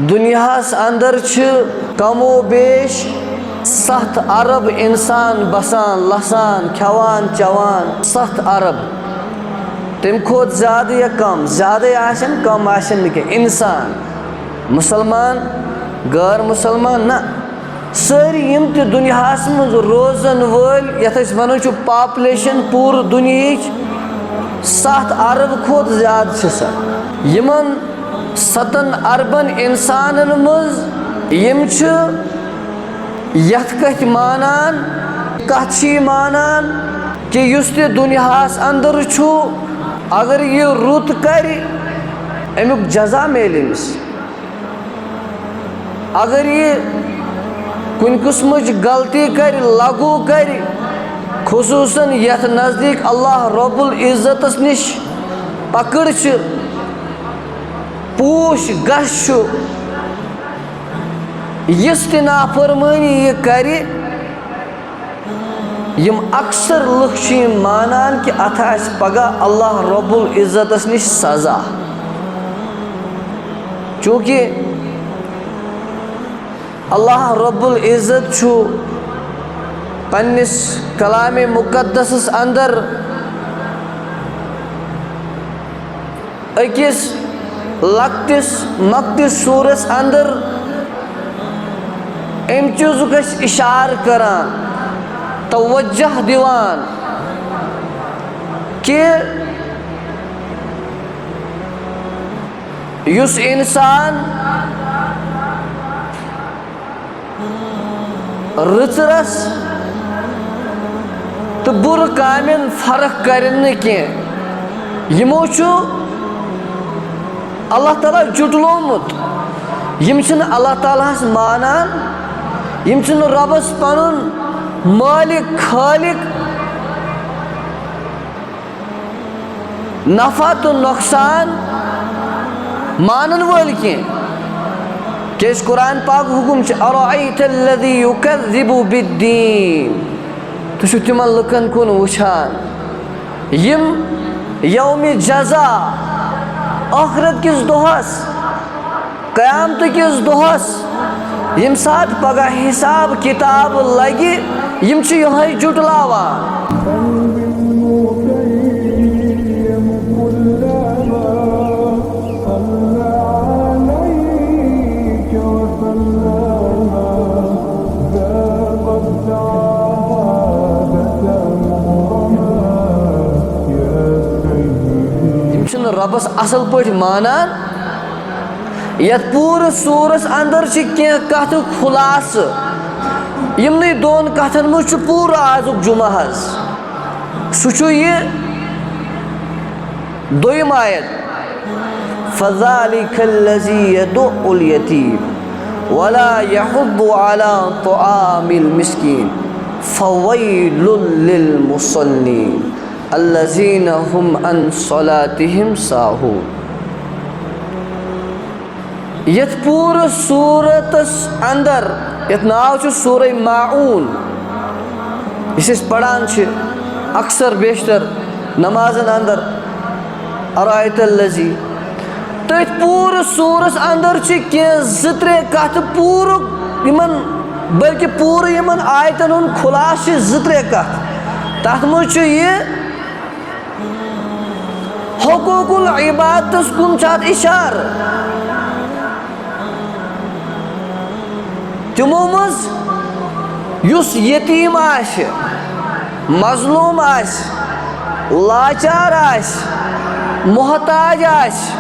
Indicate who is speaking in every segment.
Speaker 1: دنیاہس اندر کم و بیش 7 ارب انسان بسان لسان کھوان چوان 7 ارب تم کھوت زیادہ یا کم زیادہ آشن کم آشن کہ انسان مسلمان غیر مسلمان نہ ساری یم تہ دنیاہس مز روزن ول یتھ أسۍ ونو چھُ پاپولیشن پور دنیاہٕچ 7 ارب کھوت زیادہ چھ سا یمن 7 اربن انسانن مز یم چھ یتھ کتھ مانان کتھ چھ مانان کہ یس تہ دنیاہس اندر چھُ اگر یہ رُت کر امیُک جزا میلہِ أمِس اگر یہ کن قسمچ غلطی کر لغو کر خصوصاً یتھ نزدیک اللہ رب العزتس نش پکڑ پوش گش یس تہ نافرمانی یہ کر یم اکثر لُکھ چھِ یم مانان کہ اتھ آسہِ پگاہ اللہ رب العزتس نش سزا چونکہ اللہ رب العزت چھُ پننس کلام مقدسس اندر اکس لکٹس مکٹس سورس اندر ام چیزک اشار کران توجہ دیوان کہ یس انسان رٕژرس تو بُرٕ کامٮ۪ن فرق کرن نہٕ کینٛہہ یمو چھُ اللہ تعالیٰ جُٹلومُت یم چھِنہٕ اللہ تعالیٰ ہس مانان یم چھِنہٕ رۄبس پنُن مالک خالق نفع تو نقصان مانن وٲلۍ کینٛہہ کیٛازِ قرآن پاک حکم چھُ ارأیت الذی یکذب بالدین تُہۍ چھِو تِمن لُکن کُن وٕچھان یم یومِ جزا ٲخرت کِس دۄہس قیامتہٕ کِس دۄہس ییٚمہِ ساتہٕ پگاہ حساب کتاب لگہِ یم چھِ یِہوٚے جُٹلاوان ربس اصل پٲٹھۍ مانان یتھ پوٗرٕ سورس اندر چھِ کینٛہہ کتھٕ خُلاصہٕ یمنٕے 2 کتھن منٛز چھُ پوٗرٕ آزُک جمعہ حظ سُہ چھُ یہِ 2م آیت فذلک الذی یدع الیتیم ولا یحض علی طعام المسکین فویل للمصلین الذین هم عن صلاتهم ساہون یتھ پوٗرٕ سورتس اندر یتھ ناو چھُ سورہ ماعون یُس أسۍ پران چھِ اکثر بیشتر نمازن اندر ارأیت الذی تٔتھۍ پوٗرٕ سورس اندر چھِ کینٛہہ 2-3 کتھٕ پوٗرٕ یمن بلکہ پوٗرٕ یمن آیتن ہُنٛد خُلاصہٕ چھِ 2-3 کتھ تتھ منٛز چھُ یہِ حقوق العبادتس کُن چھُ اتھ اشارٕ تمو منٛز یُس یتیٖم آسہِ مظلوٗم آسہِ لاچار آسہِ محتاج آسہِ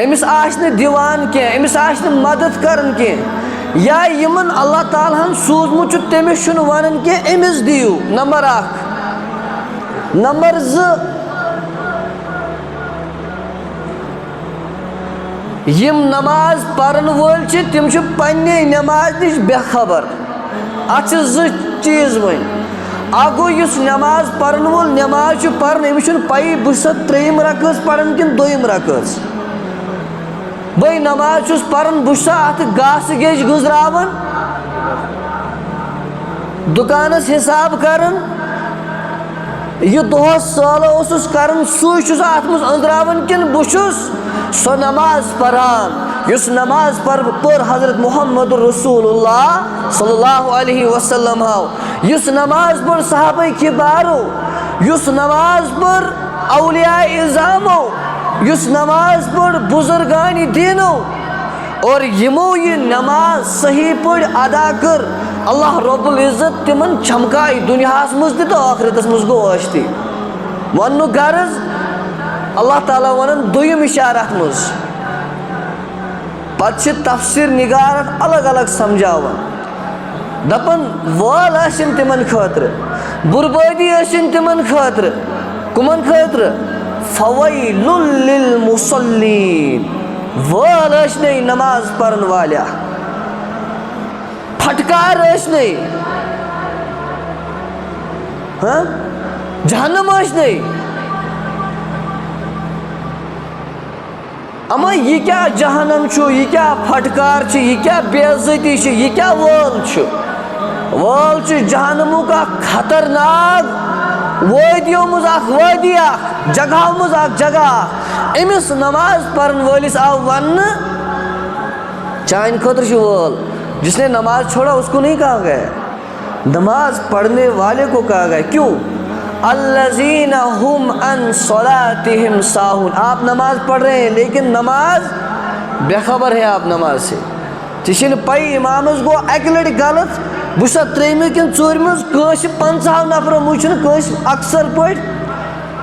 Speaker 1: أمِس آسہِ نہٕ دِوان کینٛہہ أمِس آسہِ نہٕ مدد کران کینٛہہ یا یمن اللہ تعالیٰ ہن سوٗزمُت چھُ تٔمِس چھُنہٕ ونان کینٛہہ أمِس دِیِو نمبر 1 نمبر 2 یم نماز پرن وٲلۍ چھِ تِم چھِ پننہِ نماز نِش بے خبر اتھ چھِ 2 چیٖز وۄنۍ اکھ گوٚو یُس نماز پرن وول نماز چھُ پران أمِس چھُنہٕ پیی بہٕ چھُسا 3م رکٲژ پران کِنہٕ 2م رکٲژ بٔے نماز چھُس پران بہٕ چھُسا اتھ گاسہٕ گیٚج گُزراوان دُکانس حساب کران یہ دہس سالہ اوسس کرن سوئی چھس ات مز اندراون کن بشس سو نماز پران یس نماز پر حضرت محمد رسول اللہ صلی اللہ علیہ وسلم ہاو یس نماز پر صحابہ کبارو یس نماز پر اولیاء اعظامو یس نماز پر بزرگان دینو اور یمو یہ نماز صحیح پڑ ادا کر اللہ رب العزت تمن چمکائی دنیا مز تو آخرتس مز گو اشتی ون غرض اللہ تعالیٰ ونن دویم اشارت مز پتہ تفسیر نگارت الگ الگ سمجھاون دپن وال آسن تمن خاطر بربادی آسن تمن خاطر کمن خاطر فویل للمصلین وال آسنے نماز پرن والیا پھٹکار آسنے ہاں جہنم آسنے اما یہ کیا جہنم چھو یہ کیا پھٹکار چھ یہ کیا بے عزتی چھ یہ کیا وال چھ جہنمو کا خطرناک وادیوں مز اخ وادی اخ جگہ مز اخ جگہ امس نماز پرن ولس آو ون چان خطر چھ وال جس نے نماز چھوڑا اس کو نہیں کہا گیا نماز پڑھنے والے کو کہا گیا کیوں الذین ہم عن صلاتہم ساہون آپ نماز پڑھ رہے ہیں لیکن نماز بے خبر ہے آپ نماز سے چشن پائی امامس گو اک لٹ غلط بسا تریمہ کن ژورمس کانس 50 نفر وچھن کانس اکثر پٹ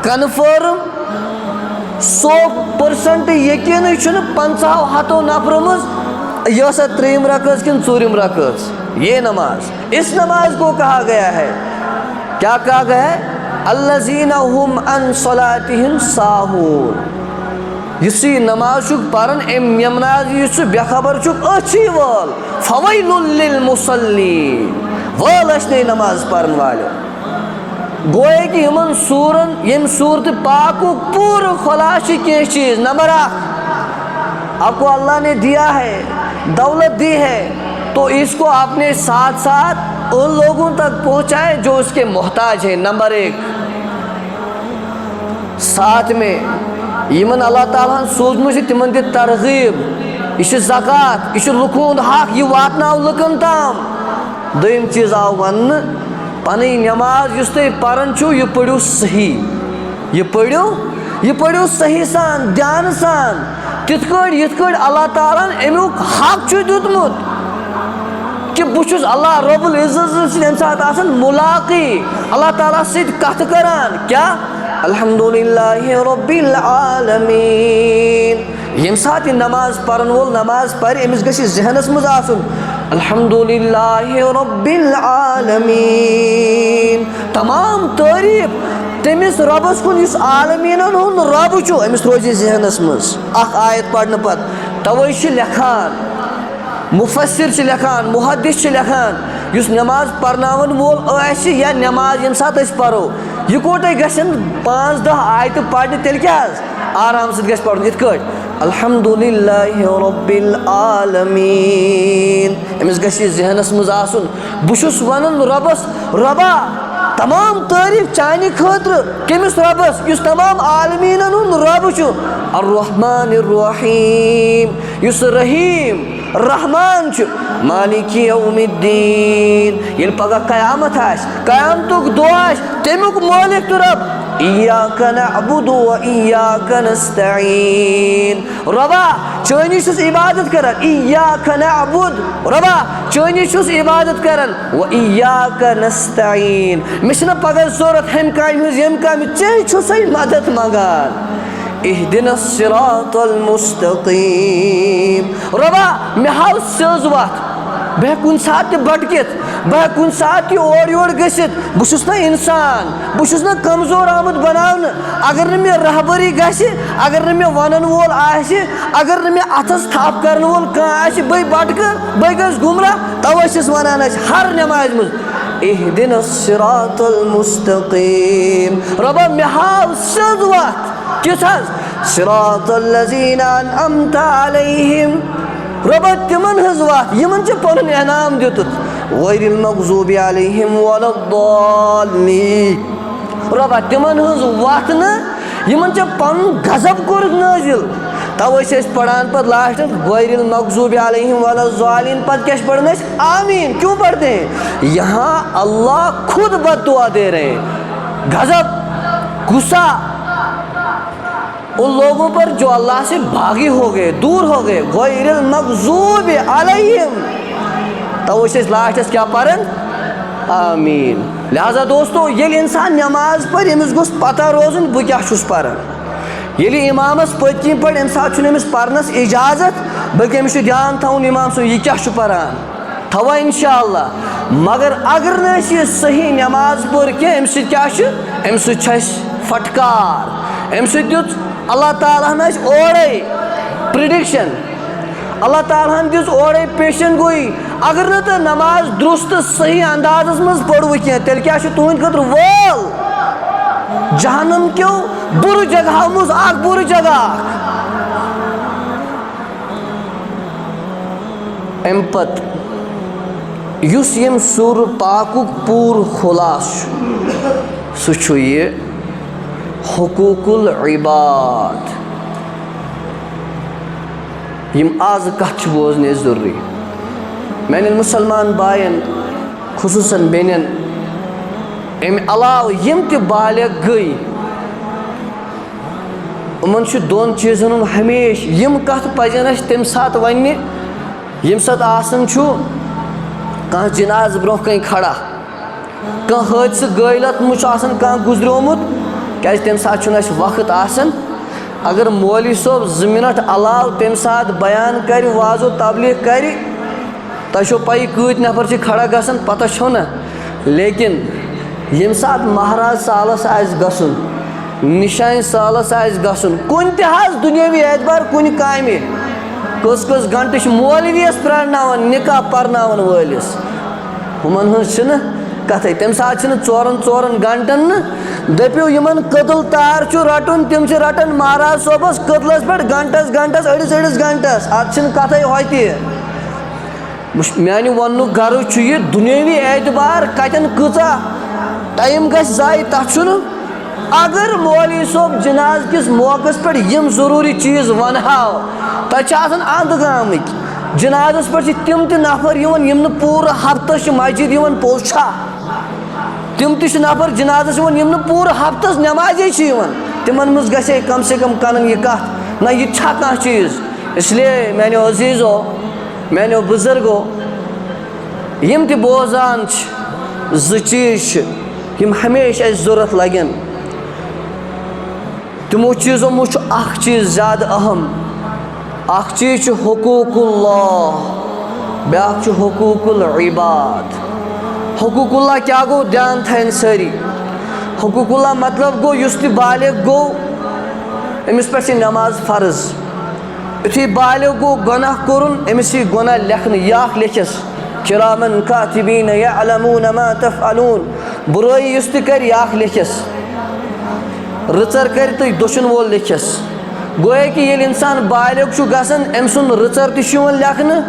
Speaker 1: کنفرم 100% یقین چھن 50 نفر مز یہ سا تریم رکعت کن ژورم رکعت یہ نماز اس نماز کو کہا گیا ہے کیا کہا گیا ہے الذین ہم عن صلاتہم ساہون یسی نماز چک پرن ام یمناز یہ بے خبر چک اچھی وال فویل للمصلین وال اشنے نماز پرن والے گوئے کہ یمن سورن یم صورت پاکو پور خلاص کی چیز نمبر 1 آپ کو اللہ نے دیا ہے دولت دی ہے تو اس کو آپ نے ساتھ ساتھ ان لوگوں تک پہنچائے جو اس کے محتاج ہیں نمبر 1 ساتھ میں یمن اللہ تعالیٰ سوزمو سے تمن دی ترغیب یہ زکات یہ لکون حق یہ واتناو لکن تام دویم چیز آو ون پنی نماز اس تے پرن چھو یہ پڑھو صحیح یہ پڑھو صحیح سان دھیان سان تت کڑ اللہ تعالیٰ امیک حق چھو دیتمت کہ بچس اللہ رب العزت سے سات آسن ملاقی اللہ تعالیٰ سید کت کران کیا الحمدللہ رب العالمین یم سات نماز پرن وول نماز پر امس گژھِ ذہنس مز آسن الحمدللہ رب العالمین تمام تعریف تمس ربس کن اس عالمینن ہن رب چھو امس روزِ ذہنس مز اخ آیت پڑھنے پت توے چھ لکھان مفسر چھ لکھان محدث چھ لکھان اس نماز پرناون وول آسہِ یا نماز یم سات اس پرو یہ کوٹے گژھن 5-10 آیت پڑھنے تیل کیا آرام سے گژھِ پڑھن یت کٹ الحمدللہ رب العالمین امس گژھِ ذہنس مز آسن بشس ونن ربس ربا تمام تعریف چانہ خاطر کمس ربس اس تمام عالمینن ہند رب چھ الرحمن الرحیم اس رحیم رحمان چھ مالک یوم الدین یل پگہ قیامت آس قیامتک دو آس تمیک مالک تو رب ایاک نعبد و ایاک نستعین ربا چانی چھس عبادت کرن ایاک نعبد ربا چانی چھس عبادت کرن و ایاک نستعین مشنا پگہ ضرورت ہم کام ہز یم کام چے چھسے مدد منگان اہدنا الصراط المستقیم ربا مے ہاو سیز وات بہ کن سات بٹکت بہ کن سات اور یور گژھت بس نا انسان بس نا کمزور آمت بناون اگر نہ مے رہبری گژھِ اگر نہ مے ونن وول آسہِ اگر نہ مے اتھس تھپ کرن وول کانٛہہ آسہِ بے بٹکہٕ بے گژھٕ گمراہ توے چھِس ونان أسۍ ہر نماز منٛز اہدنا الصراط المستقیم ربا مے ہاو سیٚود وتھ کِژھ حظ صراط الذین انعمت علیہم ربا تمن ہز وات یمن چھ پنن انعام دیتت غیر المغضوب علیہم ولا الضالین رۄبا تِمن ہٕنٛز وَتھ نہٕ یِمن ژےٚ پنُن غضب کوٚرُکھ نٲزِل توے چھِ أسۍ پڑھان پتہٕ لاسٹس غیر المغضوب علیہم ولا الضالین پتہٕ کیٛاہ چھِ پڑھان أسۍ آمین کیوں پڑھتے ہیں یہاں اللہ خود بد دعا دے رہے ہیں غضب غصہ ان لوگوں پر جو اللہ سے بھاگی ہو گئے دور ہو گئے غیر المغضوب علیہم توے چھِ أسۍ لاسٹس کیٛاہ پران آمین لہذا دوستو ییٚلہِ اِنسان نٮ۪ماز پرِ أمِس گوٚژھ پتہ روزُن بہٕ کیٛاہ چھُس پران ییٚلہِ اِمامس پٔتۍ کِنۍ پرِ اَمہِ ساتہٕ چھُنہٕ أمِس پرنس اِجازت بلکہِ أمِس چھُ دھیان تھاوُن اِمام سُنٛد یہِ کیٛاہ چھُ پران تھاوا اِنشاء اللہ مگر اگر نہٕ أسۍ یہِ صحیح نٮ۪ماز پٔر کینٛہہ اَمہِ سۭتۍ کیٛاہ چھُ اَمہِ سۭتۍ چھُ اَسہِ پھٹکار اَمہِ سۭتۍ دیُت اللہ تعالیٰ ہن اَسہِ اورَے پرٛڈِکشن اللہ تعالیٰ ہن دِژ اورَے پیشن گویی اگر نہٕ تہٕ نٮ۪ماز درُست تہٕ صحیح اندازس منٛز پٔروٕ کینٛہہ تیٚلہِ کیٛاہ چھُ تُہنٛدِ خٲطرٕ وول جہنم کیو بُرٕ جگہو منٛز اکھ بُرٕ جگہ اَمہِ پتہٕ یُس ییٚمہِ سوٗرٕ پاکُک پوٗرٕ خُلاصہٕ چھُ سُہ چھُ یہِ حقوٗق العباد یِم آزٕ کتھ چھِ بوزنہِ ضروٗری میانٮ۪ن مُسلمان بایَن خصوٗصن بیٚنٮ۪ن اَمہِ علاوٕ یِم تہِ بالغ گٔے یِمن چھُ دۄن چیٖزن ہُنٛد ہمیشہٕ یِم کتھٕ پزن اَسہِ تمہِ ساتہٕ وننہِ ییٚمہِ ساتہٕ آسان چھُ کانٛہہ جنازٕ برونٛہہ کنہِ کھڑا کانٛہہ حٲدثہٕ گٲلِتھ منٛز چھُ آسان کانٛہہ گُزریومُت کیازِ تمہِ ساتہٕ چھُنہٕ اَسہِ وقت آسان اگر مولوی صٲب 2 مِنٹ علاوٕ تمہِ ساتہٕ بیان کرِ وازو تبلیغ کرِ تۄہہِ چھو پَیی کۭتۍ نفر چھِ کھڑا گژھان پتہ چھو نا لیکن ییٚمہِ ساتہٕ مہراز سالس آسہِ گژھُن نِشانہِ سالس آسہِ گژھُن کُنہِ تہِ حظ دُنیٲوی اعتبار کُنہِ کامہِ کٔژ گنٹہٕ چھِ مولوِیس پرٛارناوان نکاح پرناون وٲلِس ہُمن ہٕنٛز چھِنہٕ کتھے تمہِ ساتہٕ چھِنہٕ 4 گنٹن نہٕ دٔپِو یِمن کٔدٕل تار چھُ رٹُن تِم چھِ رٹان مہراز صٲبس کٔدلس پٮ۪ٹھ گنٹس أڑِس گنٹس اتھ چھِنہٕ کتھے ہوتہِ میانہِ وننُک غرض چھُ یہِ دُنیٲوی اعتبار کتٮ۪ن کۭژاہ ٹایم گژھِ ضایہِ تتھ چھُنہٕ اگر مولوی صٲب جناز کِس موقعس پٮ۪ٹھ یِم ضروٗری چیٖز ونہاو تتہِ چھِ آسان اند گامٕکۍ جنازس پٮ۪ٹھ چھِ تِم تہِ نفر یِوان یِم نہٕ پوٗرٕ ہفتس چھِ مسجد یِوان پوٚز چھا تِم تہِ چھِ نفر جنازس یِوان یِم نہٕ پوٗرٕ ہفتس نٮ۪مازے چھِ یِوان تِمن منٛز گژھِ ہے کم سے کم کنن یہِ کتھ نہ یہِ چھا کانٛہہ چیٖز اسلیے میانیو عزیٖزو میانیو بُزرگو یِم تہِ بوزان چھِ 2 چیٖز چھِ یِم ہمیشہٕ اَسہِ ضوٚرتھ لگن تِمو چیٖزو منٛز چھُ اکھ چیٖز زیادٕ اہم اکھ چیٖز چھُ حقوٗق اللہ بیاکھ چھُ حقوٗق العباد حقوٗق اللہ کیٛاہ گوٚو دھیان تھاوٕنۍ سٲری حقوٗق اللہ مطلب گوٚو یُس تہِ بالغ گوٚو أمِس پٮ۪ٹھ چھِ نٮ۪ماز فرض یُتھُے بالغ گوٚو گۄناہ کوٚرُن أمِس یی گۄناہ لیکھنہٕ یہِ اکھ لیکھٮ۪س کِرامن کاتِبیٖن یعلموٗن ما تفعلوٗن بُرٲیی یُس تہِ کرِ یہِ اکھ لیکھٮ۪س رٕژر کرِ تہٕ دٔچھُن وول لیکھٮ۪س گویا کہِ ییٚلہِ اِنسان بالغ چھُ گژھان أمۍ سُنٛد رٕژر تہِ چھُ یِوان لیکھنہٕ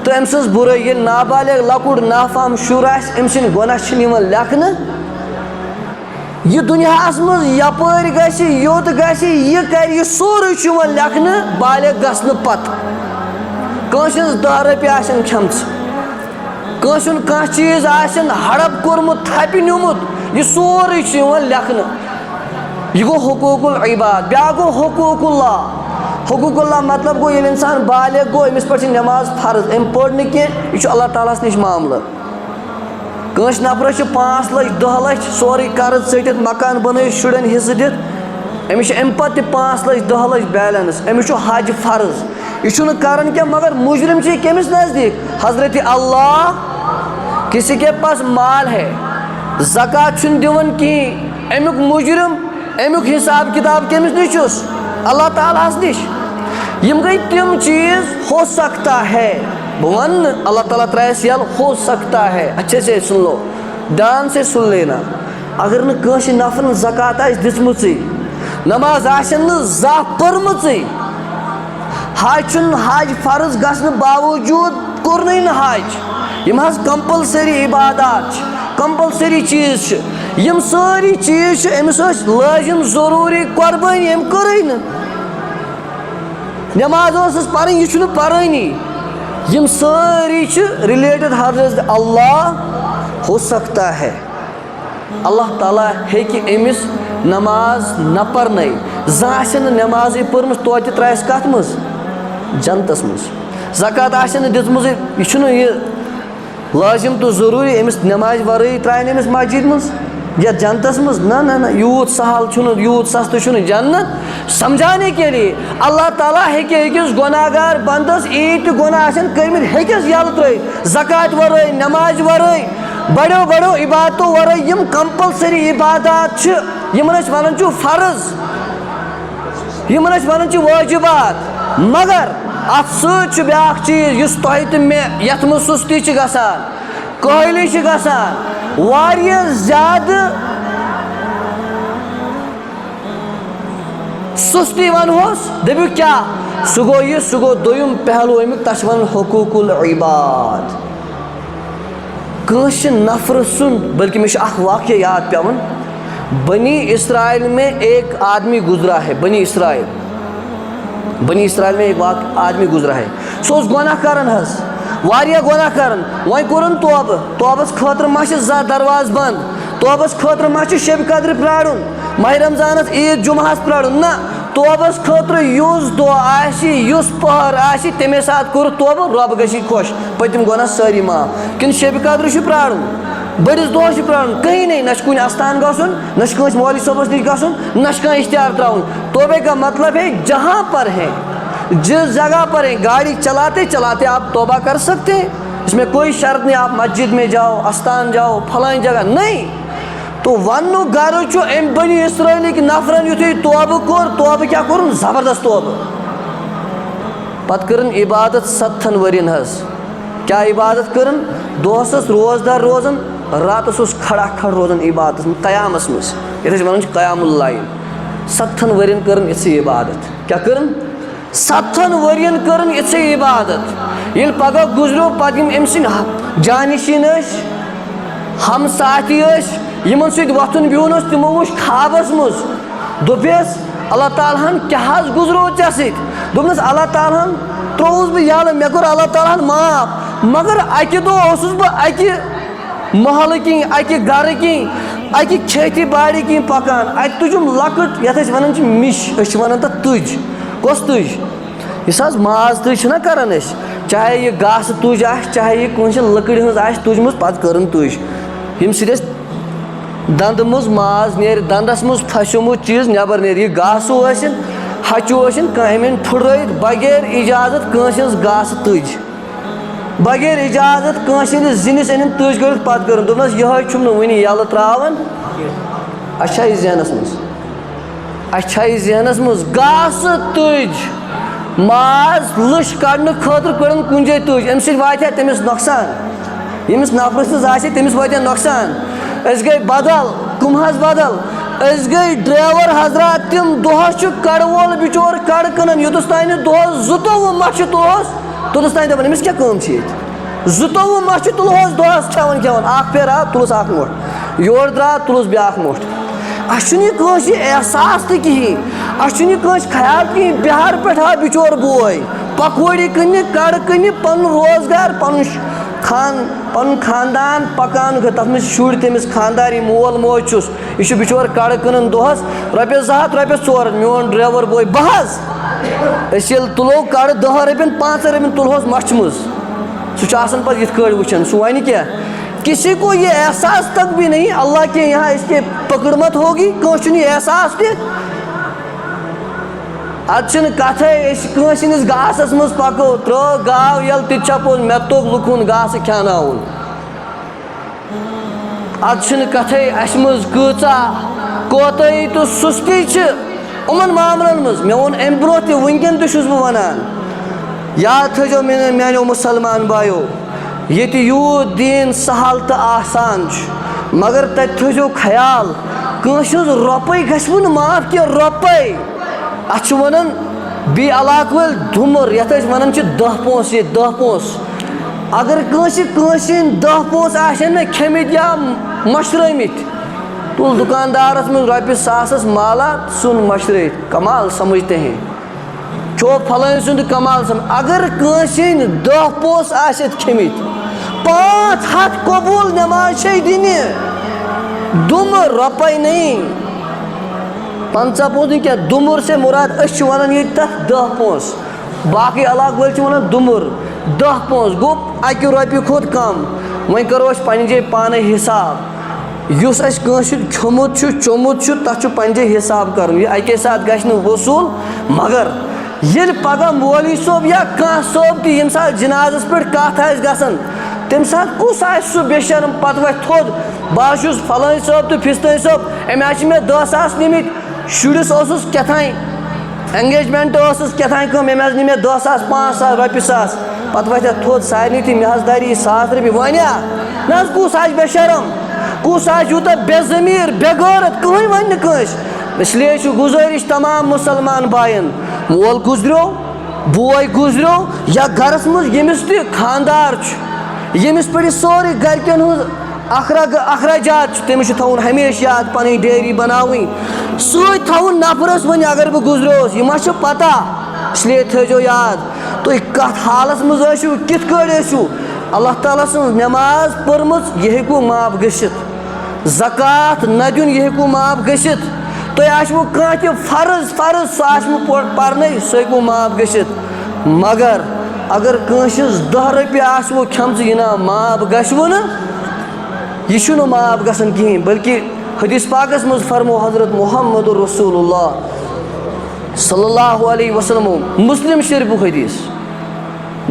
Speaker 1: تہٕ أمۍ سٕنٛز بُرٲیی ییٚلہِ نابالغ لۄکُٹ نافام شُر آسہِ أمۍ سٕنٛدۍ گۄناہ چھِنہٕ یِوان لیکھنہٕ یہِ دُنیاہس منٛز یپٲرۍ گژھِ یوٚت گژھِ یہِ کرِ یہِ سورُے چھُ یِوان لیکھنہٕ بالغ گژھنہٕ پتہٕ کٲنٛسہِ ہٕنٛز 10 رۄپیہِ آسن کھٮ۪مژٕ کٲنٛسہِ ہُنٛد کانٛہہ چیٖز آسن ہڑپ کوٚرمُت تھپہِ نیوٗمُت یہِ سورُے چھُ یِوان لیکھنہٕ یہِ گوٚو حقوٗق العباد بیاکھ گوٚو حقوٗق اللہ مطلب گوٚو ییٚلہِ اِنسان بالغ گوٚو أمِس پٮ۪ٹھ چھِ نٮ۪ماز فرض أمۍ پٔر نہٕ کینٛہہ یہِ چھُ اللہ تعالیٰ ہس نِش معاملہٕ کٲنٛسہِ نفرس چھِ 5 لچھ 10 لچھ سورُے قرض ژٔٹِتھ مکان بنٲیِتھ شُرٮ۪ن حصہٕ دِتھ أمِس چھِ اَمہِ پتہٕ تہِ 5 لچھ 10 لچھ بیلنس أمِس چھُ حج فرض یہِ چھُنہٕ کران کینٛہہ مگر مُجرم چھِ یہِ کٔمِس نزدیٖک حضرتِ اللہ کسی کے پاس مال ہے زکات چھُنہٕ دِوان کِہیٖنۍ امیُک مُجرم امیُک حساب کِتاب کٔمِس نِش چھُس اللہ تعالیٰ ہس نِش یِم گٔے تِم چیٖز ہو سکتا ہے بہٕ وَنہٕ نہٕ اللہ تعالیٰ ترٛایس یَلہٕ ہو سکتا ہے اچھے سے سُن لو دھیان سے سُن لینا اگر نہٕ کٲنٛسہِ نفرن زکات آسہِ دِژمٕژٕے نماز آسن نہٕ زانٛہہ پٔرمٕژٕے حج چھُنہٕ حج فرض گژھنہٕ باوجوٗد کوٚرنٕے نہٕ حج یِم حظ کمپلسری عبادات چھِ کمپلسری چیٖز چھِ یم ساری چیز أمس لازم ضروری قربانی أمۍ کٔرٕے نہٕ نماز ٲسٕس پرٕنۍ یہِ چھُنہٕ پرٲنی یم ساری رلیٹڈ حضرت اللہ ہو سکتا ہے اللہ تعالیٰ ہیٚکہِ أمِس نماز نہ پرنٲیِتھ زانٛہہ آسہِ نہٕ نمازٕے پٔرمٕژ توتہِ ترٛایَس کتھ منٛز جنتس منٛز زکات آسہِ نہٕ دِژمٕژٕے یہِ چھُنہٕ یہِ لٲزِم تہٕ ضروٗری أمِس نمازِ ورٲیی ترٛایہِ نہٕ أمِس مسجد منٛز یتھ جنتس منٛز نہ یوٗت سہل چھُنہٕ یوٗت سستہٕ چھُنہٕ جنت سمجھانے کے لیے اللہ تعالیٰ ہیٚکہِ أکِس گۄناہ گار بنٛدس ییٖتۍ تہِ گۄناہ آسن کٔرمٕتۍ ہیٚکٮ۪س یلہٕ ترٲیِتھ زکات ورٲے نمازِ ورٲے بڑیو بڑیو عبادتو ورٲے یم کمپلسری عبادات چھِ یِمن أسۍ ونان چھِ فرض یِمن أسۍ ونان چھِ وٲجِبات مگر اتھ سۭتۍ چھُ بیٛاکھ چیٖز یُس تۄہہِ تہٕ مےٚ یتھ منٛز سُستی چھِ گژھان کٲہلی چھِ گژھان واریاہ زیادٕ سُستی ونہوس دٔپِو کیٛاہ سُہ گوٚو یہِ سُہ گوٚو دوٚیُم پہلوٗ امیُک تتھ چھِ ونان حقوٗق العباد کٲنٛسہِ نفرٕ سُنٛد بلکہ مےٚ چھُ اکھ واقعہ یاد پیٚوان بنی اسرائیل میں ایک آدمی گزرا ہے بنی اسرائیل میں ایک آدمی گزرا ہے سُہ اوس گۄناہ کران حظ واریاہ گۄناہ کران وۄنۍ کوٚرُن توبہٕ خٲطرٕ ما چھِ زانٛہہ دروازٕ بنٛد توبس خٲطرٕ ما چھُ شب قدرِ پرٛارُن ماہِ رمضانس عیٖد جمعہس پرٛارُن نہ توبس خٲطرٕ یُس دۄہ آسہِ یُس پہر آسہِ تمے ساتہٕ کوٚر توبہٕ رۄب گژھی خۄش پٔتِم گۄناہ سٲری معاف کِنہٕ شب قدرٕ چھُ پرٛارُن بٔڑِس دۄہس چھُ پرٛارُن کٕہٕنۍ نٕے نہ چھُ کُنہِ استان گژھُن نہ چھُ کٲنٛسہِ مولوی صٲبس نِش گژھُن نہ چھُ کانٛہہ اشتہار ترٛاوُن توبے کا مطلب ہے جہاں پر ہے جس جگہ پر ہے گاڑی چلاتے چلاتے آپ توبہ کر سکتے ہیں اس میں کوئی شرط نہیں آپ مسجد میں جاؤ استان جاؤ فلانی جگہ نہیں تو وننُک غرض چھُ أمۍ بنی اسرائیلٕکۍ نفرن یُتھُے توبہٕ کوٚر توبہٕ کیٛاہ کوٚرُن زبردست توبہٕ پتہٕ کٔرٕن عبادت 7 ؤرین حظ کیٛاہ عبادت کٔرٕن دۄہس ٲس روزدار روزان راتس اوس کھڑا روزان عبادتس منٛز قیامس منٛز یتھ أسۍ ونان چھِ قیام الليل 7 ؤرین کٔرٕن یِژھٕے عبادت کیٛاہ کٔرٕن 7 ؤرین کٔرٕن یِژھٕے عبادت ییٚلہِ پگاہ گُزریو پتہٕ یِم أمۍ سٕنٛدۍ جانشیٖن ٲسۍ ہمساتی ٲسۍ یِمن سۭتۍ وۄتھُن بِہُن اوس تِمو وٕچھ خوابس منٛز دوٚپیس اللہ تعالیٰ ہن کیٛاہ حظ گُزروو ژےٚ سۭتۍ دوٚپنس اللہ تعالیٰ ہن ترٛووُس بہٕ یلہٕ مےٚ کوٚر اللہ تعالیٰ ہن معاف مگر اکہِ دۄہ اوسُس بہٕ اکہِ محلہٕ کِنۍ اکہِ گرٕ کِنۍ اکہِ کھیتہِ باڑِ کِنۍ پکان اتہِ تُجُم لۄکٕٹ یتھ أسۍ ونان چھِ مِش أسۍ چھِ ونان تتھ تُج کۄس تُج یُس حظ ماز تُج چھِنہ کران أسۍ چاہے یہِ گاسہٕ تُج آسہِ چاہے یہِ کٲنٛسہِ لٔکٕر ہٕنٛز آسہِ تُجمٕژ پتہٕ کٔرٕن تُج ییٚمہِ سۭتۍ أسۍ دندٕ منٛز ماز نیرِ دندس منٛز پھسیومُت چیٖز نٮ۪بر نیرِ یہِ گاسہٕ ٲسِن ہچوٗ ٲسِن کانٛہہ أمۍ أنۍ پھٕٹرٲیِتھ بغیر اِجازت کٲنٛسہِ ہٕنٛز گاسہٕ تُج بغیر اِجازت کٲنٛسہِ ہٕنٛدِس زِنِس أنِن تُج کٔرِتھ پتہٕ کٔرٕن دوٚپنس یِہوے چھُم نہٕ وُنہِ یلہٕ ترٛاوان اَسہِ چھا یہِ ذہنس منٛز گاسہٕ تُج ماز لٔچھ کڑنہٕ خٲطرٕ کٔڑٕن کُنہِ جایہِ تُج اَمہِ سۭتۍ واتہِ ہا تٔمِس نۄقصان ییٚمِس نفرٕ سٕنٛز آسہِ تٔمِس واتہِ ہا نۄقصان أسۍ گٔے بدل کٕم حظ بدل أسۍ گٔے ڈرایور حضرات تِم دۄہس چھُ کڑٕ وول بِچور کڑٕ کٕنان یوٚتَس تانۍ نہٕ دۄہس 22 مَچھِ تُلہوس توٚتَس تانۍ دپان أمِس کیٛاہ کٲم چھِ ییٚتہِ 22 مَچھِ تُلہوس دۄہس کھٮ۪وان اکھ پھیرٕ آو تُلُس اکھ موٚٹھ یورٕ درٛاو تُلُس بیٛاکھ موٚٹھ اَسہِ چھُنہٕ یہِ کٲنٛسہِ احساس تہِ کِہیٖنۍ اَسہِ چھُنہٕ یہِ کٲنٛسہِ خیال کِہیٖنۍ بِہار پٮ۪ٹھ آو بِچور بوے پکوڑی کٕنہِ کڑٕ کٕنہِ پنُن روزگار پنُن خاندان پکان تتھ منٛز چھِ شُرۍ تٔمِس خانداری مول موج چھُس یہِ چھُ بِچور کڑٕ کٕنان دۄہس رۄپیس 2 ہتھ رۄپیس 4 ہتھ میون ڈرایور بوے بہٕ حظ أسۍ ییٚلہِ تُلو کڑٕ 10 رۄپین 5 رۄپین تُلہوس مَچھِ منٛز سُہ چھُ آسان پتہٕ یِتھ کٲٹھۍ وٕچھان سُہ وَنہِ کیٛاہ کسی کو یہ احساس تک بھی نہیں اللہ کے یہاں اس کے پکڑ مت ہوگی کٲنٛسہِ چھُنہٕ یہِ احساس تہِ اتھ چھنہٕ کتھے أسۍ کٲنٛسہِ ہٕنٛدِس گاسس منٛز پکو ترٲو گاو ییٚلہِ تہِ تہِ چھا پوٚز مےٚ توٚگ لُکن گاسہٕ کھٮ۪ناوُن اتھ چھنہٕ کتھے اسہِ منٛز کۭژاہ کوتٲہی تہٕ سُستی چھِ یِمن معاملن منٛز مےٚ ووٚن امہِ برونٛہہ تہِ وٕنکیٚن تہِ چھُس بہٕ ونان یاد تھٲیزیو میانیو مُسلمان بایو ییٚتہِ یوٗت دیٖن سہل تہٕ آسان چھُ مگر تتہِ تھٲیزیو خیال کٲنٛسہِ ہٕنٛز رۄپے گژھوٕ نہٕ معاف کینٛہہ رۄپے اتھ چھِ ونان بیٚیہِ علاقہٕ وٲلۍ دُمُر یتھ أسۍ ونان چھِ 10 پونٛسہٕ ییٚتہِ 10 پونٛسہٕ اگر کٲنٛسہِ ہٕنٛدۍ 10 پونٛسہٕ آسن نہ کھیٚمٕتۍ یا مٔشرٲمٕتۍ تل دکاندارس میں رۄپیہِ ساسس مالا سُن مشرٲیِتھ کمال سمجھتے ہیں چھو پھلٲنۍ سُنٛد کمال اگر کٲنٛسہِ ہٕنٛدۍ 10 پوٚس آسٮ۪تھ کھیٚمٕتۍ 500 قبوٗل نٮ۪ماز چھے دِنہِ دُمہٕ رۄپے نہیں 50 پونٛسہٕ نہٕ کینٛہہ دُمُر سے مُراد أسۍ چھِ وَنان ییٚتہِ تَتھ 10 پونٛسہٕ باقٕے علاقہٕ وٲلۍ چھِ وَنان دُمُر 10 پونٛسہٕ گوٚو 1 رۄپیہِ کھۄتہٕ کم وۄنۍ کَرو أسۍ پنٛنہِ جایہِ پانَے حِساب یُس اَسہِ کٲنٛسہِ کھیوٚمُت چھُ چوٚمُت چھُ تَتھ چھُ پنٛنہِ جایہِ حِساب کَرُن یہِ اَکے ساتہٕ گژھِ نہٕ وصوٗل مگر ییٚلہِ پگاہ مولوی صٲب یا کانٛہہ صٲب تہِ ییٚمہِ ساتہٕ جِنازَس پٮ۪ٹھ کَتھ آسہِ گژھان تَمہِ ساتہٕ کُس آسہِ سُہ بے شرم پَتہٕ وۄتھِ تھوٚد بہٕ حظ چھُس فلٲنۍ صٲب تہٕ فِستٲنۍ صٲب أمۍ حظ چھِ مےٚ 10 ساس نِمٕتۍ شُرِس اوسُس کیٛاتھانۍ اٮ۪نگیجمٮ۪نٛٹ ٲسٕس کیٛاتھانۍ کٲم أمۍ حظ نی مےٚ 10 ساس 5 ساس رۄپیہِ ساس پَتہٕ وۄتھِ تھوٚد سارنٕے تہِ مےٚ حظ دَرِ یہِ 1,000 رۄپیہِ وَنیا نہ حظ کُس آسہِ بے شرم کُس آسہِ یوٗتاہ بے ضمیٖر بے غٲرت کٕہٕنۍ وَنہِ نہٕ کٲنٛسہِ اِسلیے چھُ گُزٲرِش تمام مُسلمان بایَن مول گُزریو بوے گُزریو یا گَرَس منٛز ییٚمِس تہِ خانٛدار چھُ ییٚمِس پٮ۪ٹھ یہِ سورُے گَرِکٮ۪ن ہٕنٛز اخراجات چھُ تٔمِس چھُ تھاوُن ہمیشہِ یاد پَنٕنۍ ڈیری بَناوٕنۍ سۭتۍ تھاوُن نفرَس وۄنۍ اگر بہٕ گُزریوس یہِ ما چھُ پَتہ اِسلیے تھٲیزیو یاد تُہۍ کَتھ حالَس منٛز ٲسِو کِتھ کٲٹھۍ ٲسِو اللہ تعالیٰ سٕنٛز نٮ۪ماز پٔرمٕژ یہِ ہیٚکوٕ معاف گٔژھِتھ زکات نہ دیُن یہِ ہیٚکوٕ معاف گٔژھِتھ تۄہہِ آسوٕ کانٛہہ تہِ فرض سُہ آسوٕ پَرنَے سُہ ہیٚکوٕ معاف گٔژھِتھ مگر اگر کٲنٛسہِ ہٕنٛز 10 رۄپیہِ آسوٕ کھٮ۪مژٕ یہِ نا معاف گژھوٕ نہٕ یہِ چھُنہٕ معاف گژھان کِہیٖنۍ بٔلکہِ حدیٖث پاکَس منٛز فرمو حضرت محمد رسول اللہ صلی اللہ علیہ وسلمو مُسلم شریٖفُک حدیٖث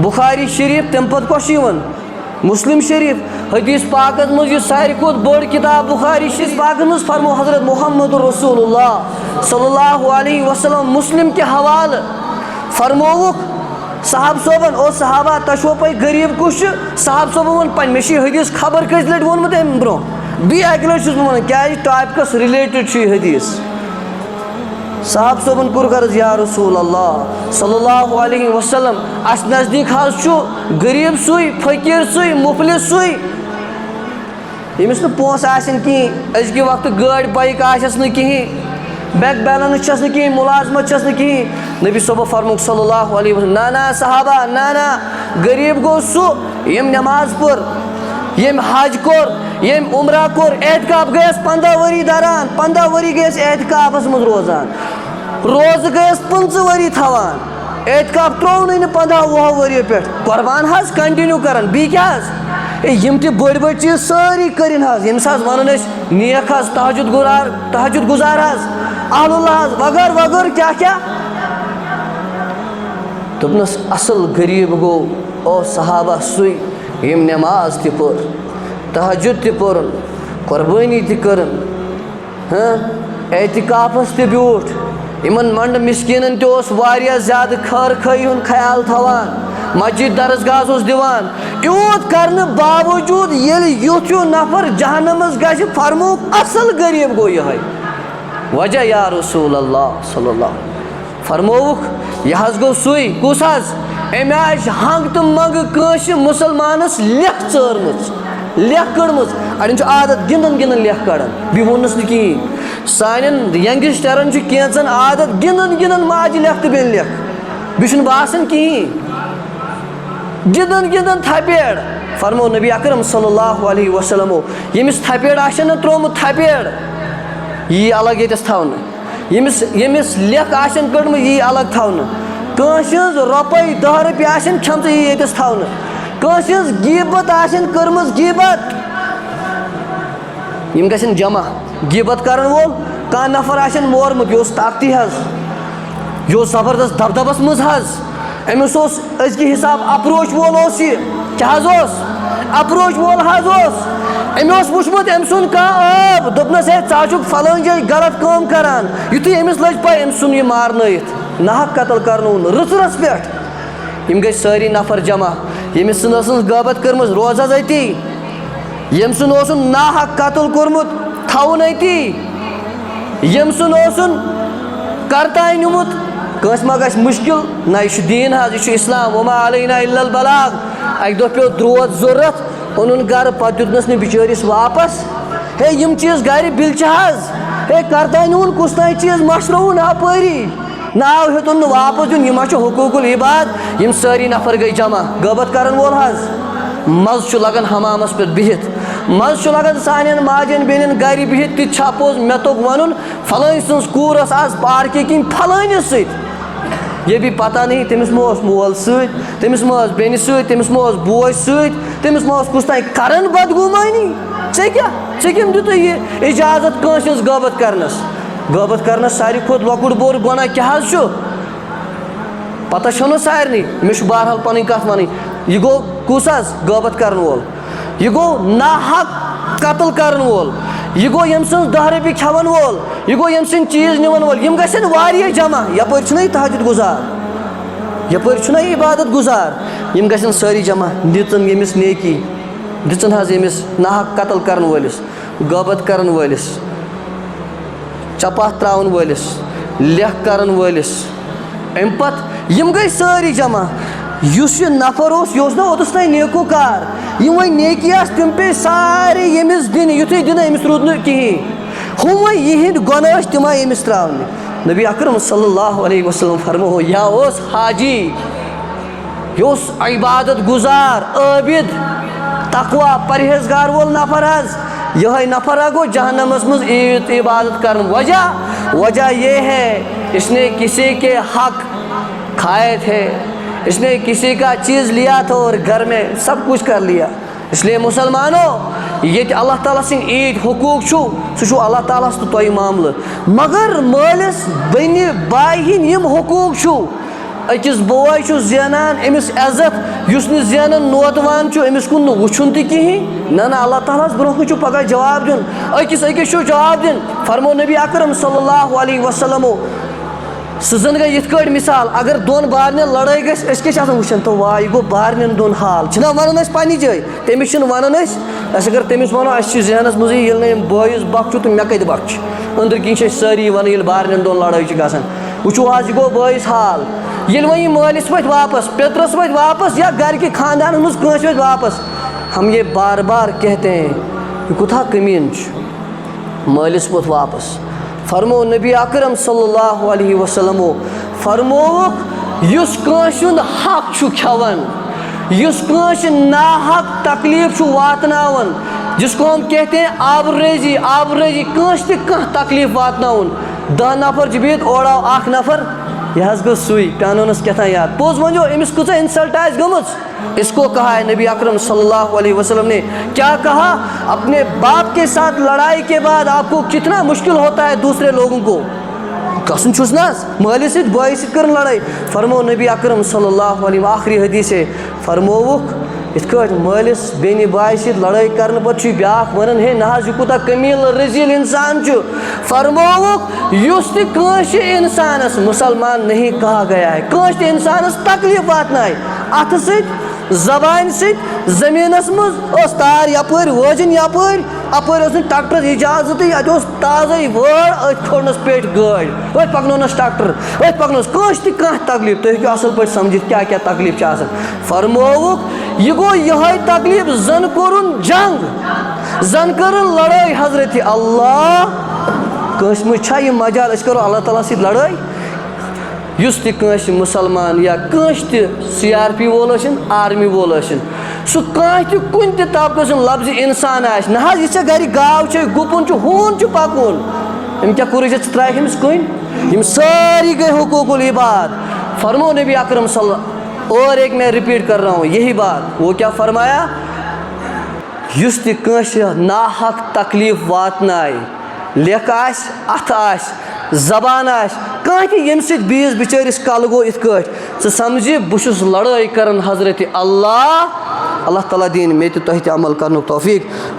Speaker 1: بُخاری شریٖف تَمہِ پَتہٕ کۄس چھِ یِوان مُسلم شریٖف حدیٖث پاکَس منٛز یُس ساروی کھۄتہٕ بٔڑ کِتاب بُخاری شریٖف پاکَس منٛز فرمو حضرت محمد رسول اللہ صلی اللہ علیہ وسلم مُسلم کہِ حوالہٕ فرمووُکھ صاحب صٲبن او صحابہ تۄہہِ چھُوا پَے غریٖب کُس چھُ صاحب صٲبن ووٚن پَنٕنۍ مےٚ چھُ یہِ حدیٖث خبر کٔژِ لَٹہِ ووٚنمُت اَمہِ برونٛہہ بیٚیہِ اَکہِ لَٹہِ چھُس بہٕ وَنان کیٛازِ ٹاپِکَس رِلیٹِڈ چھُ یہِ حدیٖث صاحب صٲبن کوٚر غرض یا رسول اللہ صلی اللہ علیہ وسلم اَسہِ نزدیٖک حظ چھُ غریٖب سُے فقیٖر سُے مُفلِس سُے ییٚمِس نہٕ پونٛسہٕ آسن کِہیٖنۍ أزکہِ وقتہٕ گٲڑۍ بایِک آسٮ۪س نہٕ کِہیٖنۍ بینک بیلنس چھس نہٕ کِہیٖنۍ مُلازمت چھس نہٕ کِہیٖنۍ نبی صٲبو فرمووُکھ صلی اللہ علیہ وسلم نہ صحابہ نہ غریٖب گوٚو سُہ ییٚمۍ نٮ۪ماز پٔر ییٚمۍ حج کوٚر ییٚمۍ عمرہ کوٚر احتِکاف گٔیَس 15 ؤری دَران 15 ؤری گٔیَس احتِکافَس منٛز روزان روزٕ گٔیَس 15 ؤری تھاوان احتِکاف ترٛوونٕے نہٕ 15-20 ؤریو پٮ۪ٹھ قۄربان حظ کَنٹِنیوٗ کَران بیٚیہِ کیٛاہ حظ یِم تہِ بٔڑۍ چیٖز سٲری کٔرِنۍ حظ ییٚمِس حظ وَنان ٲسۍ نیک حظ تہجُد گُزار حظ اہل اللہ حظ وغٲر کیٛاہ دوٚپنَس اَصٕل غریٖب گوٚو او صحابہ سُے ییٚمۍ نٮ۪ماز تہِ پٔر تہجُد تہِ پوٚرُن قۄربٲنی تہِ کٔرٕن احتِکافَس تہِ بیوٗٹھ یِمَن منٛڈٕ مِسکیٖنَن تہِ اوس واریاہ زیادٕ خٲر خٲیی ہُنٛد خیال تھاوان مسجد درسگاہَس اوس دِوان یوٗت کَرنہٕ باوجوٗد ییٚلہِ یُتھ ہیوٗ نفر جہنَمَس گژھِ فرمووُکھ اَصٕل غریٖب گوٚو یِہوٚے وجہ یا رسول اللہ صلی اللہ فرمووُکھ یہِ حظ گوٚو سُے کُس حظ أمۍ آسہِ ہنٛگ تہٕ منٛگہٕ کٲنٛسہِ مُسلمانَس لیکھ ژٲرمٕژ لیکھ کٔڑمٕژ اَڑٮ۪ن چھُ عادت گِنٛدان لیکھ کَڑان بیٚیہِ ووٚننَس نہٕ کِہیٖنۍ سانٮ۪ن ینٛگسٹَرَن چھُ کینٛژَن عادت گِنٛدان ماجہِ لیکھ تہٕ بیٚنہِ لیکھ بیٚیہِ چھُنہٕ باسان کِہیٖنۍ گِنٛدان تھپیڑ فرمو نبی اکرم صلی اللہ علیہ وسلمو ییٚمِس تھپیڑ آسن نہٕ ترٛوومُت تھپیڑ یی الگ ییٚتٮ۪س تھاونہٕ ییٚمِس لیکھ آسن کٔڑمٕژ یی الگ تھاونہٕ کٲنٛسہِ ہٕنٛز رۄپَے 10 رۄپیہِ آسن کھٮ۪مژٕ یی ییٚتٮ۪س تھاونہٕ کٲنٛسہِ ہٕنٛز غیٖبت آسن کٔرمٕژ غیٖبت یِم گژھن جمع غیٖبت کَرَن وول کانٛہہ نفر آسن مورمُت یہِ اوس طاقتی حظ یہِ اوس زبردست دبدبس منٛز حظ أمِس اوس أزکہِ حِساب اپروچ وول اوس یہِ کیٛاہ حظ اوس اپروچ وول حظ اوس أمۍ اوس وٕچھمُت أمۍ سُنٛد کانٛہہ ٲب دوٚپنَس ہے ژٕ حظ چھُکھ فلٲنۍ جایہِ غلط کٲم کَران یُتھُے أمِس لٔج پَے أمۍ ژھُن یہِ مارنٲیِتھ ناحق قتل کَرنووُن رٕژرَس پٮ۪ٹھ یِم گٔے سٲری نفر جمع ییٚمِس سٕنٛز ٲسٕس غٲبت کٔرمٕژ روز حظ أتی ییٚمۍ سُنٛد اوسُن ناحق قتل کوٚرمُت تھاوُن أتی ییٚمۍ سُنٛد اوسُن کرتانۍ نیوٗمُت کٲنٛسہِ ما گژھِ مُشکِل نہ یہِ چھُ دیٖن حظ یہِ چھُ اِسلام وما علینا الا البلاغ اَکہِ دۄہ پیوٚو درٛوت ضوٚرَتھ اوٚنُن گرٕ پَتہٕ دیُتنَس نہٕ بِچٲرِس واپَس ہے یم چیز گھر بل حظ ہے کردان کس تین چیز مشرو اپری ناو ہیوتن واپس دن یہ حقوق العباد یم ساری نفر گئی جمع غیبت کرن وول حظ مزہ لگان حمامس پہ بہت مزہ لگان سانین ماجن بینن گھر بہت تہ پوز مے توک ون فلان سن کور آز پارکہ کن فلانس ست یہ بھی پتہ نہیں تمس ما مول ست تمس ما بین ست تمس ما بوے ست تمس ما کس تین کرن بدگمانی ے کم دت یہ اجازت کنس غیبت کرنس ساری کھت لۄکُٹ بوٚڑ گۄناہ کیٛاہ حظ چھُ پتہ چھو سارنٕے مےٚ چھُ بہرحال پنٕنۍ کتھ ونٕنۍ یہ گوٚو کُس حظ غیبت کرن وول یہ گوٚو ناحق قتل کرن وول یہ گوٚو یم سٕنٛز 10 رۄپیہِ کھٮ۪ون وول یہ گوٚو یم سٕنٛدۍ چیٖز نِوان وول یم گژھن واریاہ جمع یپٲرۍ چھُنہ یہِ تہجد گزار یپٲرۍ چھُنہ یہِ عبادت گزار یم گژھن سٲری جمع دِژن ییٚمِس نیکی دِژن حظ ییٚمِس ناحق قتل کرن وٲلِس غیبت کرن وٲلِس چپاہ تراون وٲلِس لیکھ کرن وٲلِس امہِ پتہٕ یم گٔے سٲری جمع یُس یہِ نفر اوس یہِ اوس نا اوتس تام نیکوکار یم وۄنۍ نیکی آسہٕ تِم پیٚیہِ سارے ییٚمِس دِنہِ یُتھُے دِنہٕ أمِس روٗد نہٕ کِہیٖنۍ ہُم وۄنۍ یِہِنٛدۍ گۄناہ ٲسۍ تِم آے أمِس ترٛاونہٕ نبی اکرم صلی اللہ علیہ وسلم فرمو یا اوس حاجی یہ اوس عبادت گزار عابد تقوا پرہیزگار وول نفر حظ یہ نفر گو جہنمس مز عبادت کرن وجہ یہ ہے اس نے کسی کے حق کھائے تھے اس نے کسی کا چیز لیا تھا اور گھر میں سب کچھ کر لیا اس لیے مسلمانوں یہ اللہ تعالیٰ سن عید حقوق سہ اللہ تعالیٰ تو تہ معاملہ مگر مالس بنہ بائی ہند یم حقوق اکس بوے زینان امس عزت اس زینان نوتوان امس کن وچن تہ کہین نہ اللہ تعالیٰ برہ پگہ جواب دن اکس جواب دن فرمو نبی اکرم صلی اللہ علیہ وسلم سہ زن گئی یت کٹ مثال اگر دون بارنین لڑائی گھس کیا وچان تو واہ یہ گو بارنین دون حال چھنا ونان پنہ جائے تمس ونان اگر تمس ونو اس ذہنس مزے یل بٲیس بخ تو مے کتہ بخ اندر کن ساری ون یل بارنین دون لڑائی گھان وچو آج یہ گو بٲیس حال یل وی مالس وت واپس پیترس وت واپس یا گھر کے خاندان مز کنس وت واپس ہم یہ بار بار کہتے ہیں یہ کتھا کمین مالس ووت واپس فرمو نبی اکرم صلی اللہ علیہ وسلم فرموک یس کنس حق کھیون یس کنس ناحق تکلیف واتناون جس کو ہم کہتے ہیں آبریزی کنس تہ کانٛہہ تکلیف واتناون 10 نفر بہت اوڑاو اخ نفر یہ حض گو سوئی پیانونس کہتا یاد پوز ونجو امس کچھ انسلٹ آس گمت اس کو کہا ہے نبی اکرم صلی اللہ علیہ وسلم نے کیا کہا اپنے باپ کے ساتھ لڑائی کے بعد آپ کو کتنا مشکل ہوتا ہے دوسرے لوگوں کو قسم چھس نا مالی ست بھائی ست کرن لڑائی فرمو نبی اکرم صلی اللہ علیہ آخری حدیث ہے فرموک ات مالس بین بائی ست لڑائی کرنے پتہ بیاکھ ونان ہے نہ یہ کوتا کمیل رزیل انسان فرموک یس تہ کنس انسانس مسلمان نہیں کہا گیا ہے کنس تہ انسانس تکلیف واتنائے ات ست زبان ست زمینس مز تار یپر وجن یپر اپر ٹریکٹر اجازت ات تازے وڑ ات کھولنس پیٹ گاڑی ات پکنونس ٹریکٹر ات پکنوس کنس تہ کانٛہہ تکلیف تُہۍ ہیٚکِو اصل پٲٹھۍ سمجھِتھ کیا کیا تکلیف فرمووُکھ یہ گو یہ تکلیف زن کورن جنگ زن کرن لڑائی حضرت اللہ کنس مجھ یہ مجال اس کرو اللہ تعالیٰ سۭتۍ لڑائی یس تہ کنس مسلمان یا کنس تہ CRP وول ٲسِن آرمی وول ٲسِن سُہ کانٛہہ تہ کُنہِ تہِ طبقہٕ سُنٛد لفظ انسان آسہِ نہ حظ یہِ گھرِ گاو چھِ گُپُن چھُ ہوٗن چھُ پکُن أمۍ کیٛاہ کوٚرُے ژےٚ ترٛایکھ أمِس کُنۍ یم ساری گئے حقوق العباد فرمو نبی اکرم صلی اللہ اور ایک میں ریپیٹ کر رہا ہوں یہی بات وہ کیا فرمایا یس تہ کنس ناحق تکلیف واتنائے لیکھ آس اتھ آس زبان آس کانٛہہ تہ ییٚمہِ سۭتۍ بیٚیِس بِچٲرِس کل گوٚو یِتھ کٲٹھۍ ژٕ سمجھِ بہٕ چھُس لڑٲے کران حضرت اللہ تعالیٰ دِنۍ مےٚ تہِ تۄہہِ تہِ عمل کرنُک توفیٖق